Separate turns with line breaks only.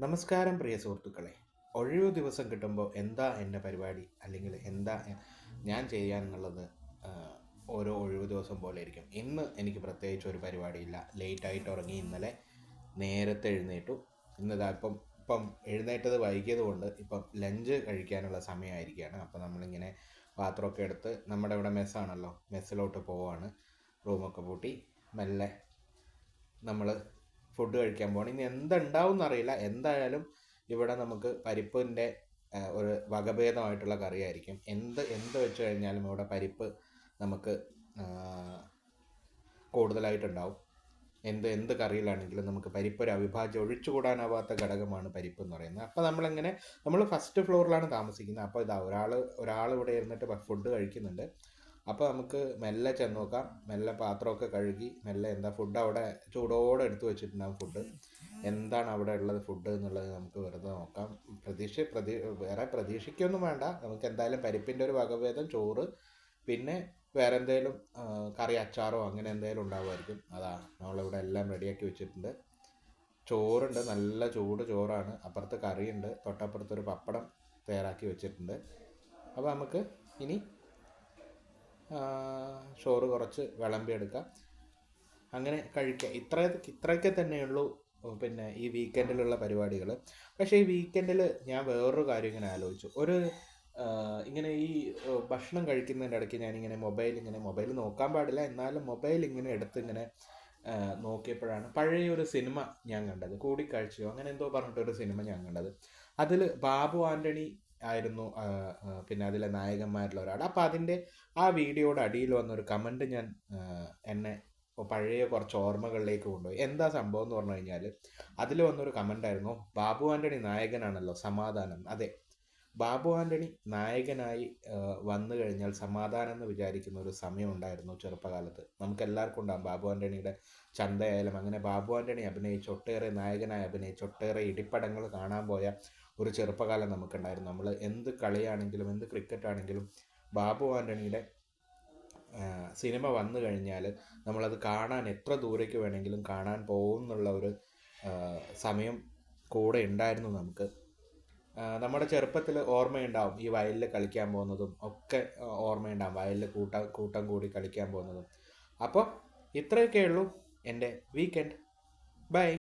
നമസ്കാരം പ്രിയ സുഹൃത്തുക്കളെ. ഒഴിവു ദിവസം കിട്ടുമ്പോൾ എന്താ എൻ്റെ പരിപാടി അല്ലെങ്കിൽ എന്താ ഞാൻ ചെയ്യാന്നുള്ളത് ഓരോ ഒഴിവു ദിവസം പോലെ ഇരിക്കും. ഇന്ന് എനിക്ക് പ്രത്യേകിച്ച് ഒരു പരിപാടിയില്ല. ലേറ്റായിട്ട് ഉറങ്ങി, ഇന്നലെ നേരത്തെ എഴുന്നേറ്റു. ഇന്നിതാ ഇപ്പം എഴുന്നേറ്റത് വൈകിയത് കൊണ്ട് ഇപ്പം ലഞ്ച് കഴിക്കാനുള്ള സമയമായിരിക്കുകയാണ്. അപ്പോൾ നമ്മളിങ്ങനെ പാത്രമൊക്കെ എടുത്ത്, നമ്മുടെ ഇവിടെ മെസ്സാണല്ലോ, മെസ്സിലോട്ട് പോവാണ്. റൂമൊക്കെ പൂട്ടി മെല്ലെ നമ്മൾ ഫുഡ് കഴിക്കാൻ പോകണം. ഇനി എന്തുണ്ടാവും എന്നറിയില്ല. എന്തായാലും ഇവിടെ നമുക്ക് പരിപ്പിൻ്റെ ഒരു വകഭേദമായിട്ടുള്ള കറിയായിരിക്കും. എന്ത് വെച്ച് കഴിഞ്ഞാലും ഇവിടെ പരിപ്പ് നമുക്ക് കൂടുതലായിട്ടുണ്ടാവും. എന്ത് കറിയിലാണെങ്കിലും നമുക്ക് പരിപ്പ് ഒരു അവിഭാജ്യം, ഒഴിച്ചുകൂടാനാവാത്ത ഘടകമാണ് പരിപ്പ് എന്ന് പറയുന്നത്. അപ്പോൾ നമ്മൾ ഫസ്റ്റ് ഫ്ലോറിലാണ് താമസിക്കുന്നത്. അപ്പോൾ ഇതാ ഒരാൾ ഇവിടെ ഇരുന്നിട്ട് ഫുഡ് കഴിക്കുന്നുണ്ട്. അപ്പോൾ നമുക്ക് മെല്ലെ ചെന്ന് നോക്കാം. മെല്ലെ പാത്രമൊക്കെ കഴുകി മെല്ലെ എന്താ ഫുഡ് അവിടെ ചൂടോടെ എടുത്ത് വെച്ചിട്ടുണ്ടാകും. ഫുഡ് എന്താണ് അവിടെ ഉള്ളത് ഫുഡ് എന്നുള്ളത് നമുക്ക് വെറുതെ നോക്കാം. വേറെ പ്രതീക്ഷിക്കൊന്നും വേണ്ട. നമുക്ക് എന്തായാലും പരിപ്പിൻ്റെ ഒരു വകഭേദം, ചോറ്, പിന്നെ വേറെ എന്തെങ്കിലും കറി, അച്ചാറോ അങ്ങനെ എന്തെങ്കിലും ഉണ്ടാവുമായിരിക്കും. അതാ നമ്മളിവിടെ എല്ലാം റെഡിയാക്കി വെച്ചിട്ടുണ്ട്. ചോറുണ്ട്, നല്ല ചൂട് ചോറാണ്. അപ്പുറത്ത് കറിയുണ്ട്, തൊട്ടപ്പുറത്തൊരു പപ്പടം തയ്യാറാക്കി വെച്ചിട്ടുണ്ട്. അപ്പോൾ നമുക്ക് ഇനി ചോറ് കുറച്ച് വിളമ്പിയെടുക്കാം, അങ്ങനെ കഴിക്കാം. ഇത്രയൊക്കെ തന്നെയുള്ളൂ പിന്നെ ഈ വീക്കെൻഡിലുള്ള പരിപാടികൾ. പക്ഷേ ഈ വീക്കെൻഡിൽ ഞാൻ വേറൊരു കാര്യം ഇങ്ങനെ ആലോചിച്ചു. ഇങ്ങനെ ഈ ഭക്ഷണം കഴിക്കുന്നതിൻ്റെ ഇടയ്ക്ക് ഞാനിങ്ങനെ മൊബൈൽ നോക്കാൻ പാടില്ല, എന്നാലും മൊബൈൽ ഇങ്ങനെ എടുത്ത് ഇങ്ങനെ നോക്കിയപ്പോഴാണ് പഴയൊരു സിനിമ ഞാൻ കണ്ടത്. കൂടിക്കാഴ്ചയോ അങ്ങനെ എന്തോ പറഞ്ഞിട്ടൊരു സിനിമ ഞാൻ കണ്ടത്. അതിൽ ബാബു ആൻ്റണി ആയിരുന്നു പിന്നെ അതിലെ നായകന്മാരിൽ ഒരാൾ. അപ്പോൾ അതിൻ്റെ ആ വീഡിയോയുടെ അടിയിൽ വന്നൊരു കമൻറ്റ് എന്നെ പഴയ കുറച്ച് ഓർമ്മകളിലേക്ക് കൊണ്ടുപോയി. എന്താ സംഭവം എന്ന് പറഞ്ഞു കഴിഞ്ഞാൽ, അതിൽ വന്നൊരു കമൻ്റായിരുന്നു, ബാബു ആൻ്റണി നായകനാണല്ലോ, സമാധാനം. അതെ, ബാബു ആൻ്റണി നായകനായി വന്നു കഴിഞ്ഞാൽ സമാധാനം എന്ന് വിചാരിക്കുന്ന ഒരു സമയം ഉണ്ടായിരുന്നു ചെറുപ്പകാലത്ത്. നമുക്കെല്ലാവർക്കും ഉണ്ടാകും. ബാബു ആൻ്റണിയുടെ ചന്തയായാലും അങ്ങനെ ബാബു ആൻ്റണി അഭിനയിച്ച നായകനായി അഭിനയിച്ച ഒട്ടേറെ ഇടിപ്പടങ്ങൾ കാണാൻ പോയ ഒരു ചെറുപ്പകാലം നമുക്കുണ്ടായിരുന്നു. നമ്മൾ എന്ത് കളിയാണെങ്കിലും എന്ത് ക്രിക്കറ്റ് ആണെങ്കിലും ബാബു ആൻ്റണിയുടെ സിനിമ വന്നു കഴിഞ്ഞാൽ നമ്മളത് കാണാൻ എത്ര ദൂരേക്ക് വേണമെങ്കിലും കാണാൻ പോകുന്നുള്ള ഒരു സമയം കൂടെ ഉണ്ടായിരുന്നു നമുക്ക്. നമ്മുടെ ചെറുപ്പത്തിൽ ഓർമ്മയുണ്ടാവും ഈ വയലിൽ കളിക്കാൻ പോകുന്നതും ഒക്കെ ഓർമ്മയുണ്ടാവും. വയലിൽ കൂട്ടം കൂടി കളിക്കാൻ പോകുന്നതും. അപ്പോൾ ഇത്രയൊക്കെ ഉള്ളൂ എൻ്റെ വീക്കെൻഡ്. ബൈ.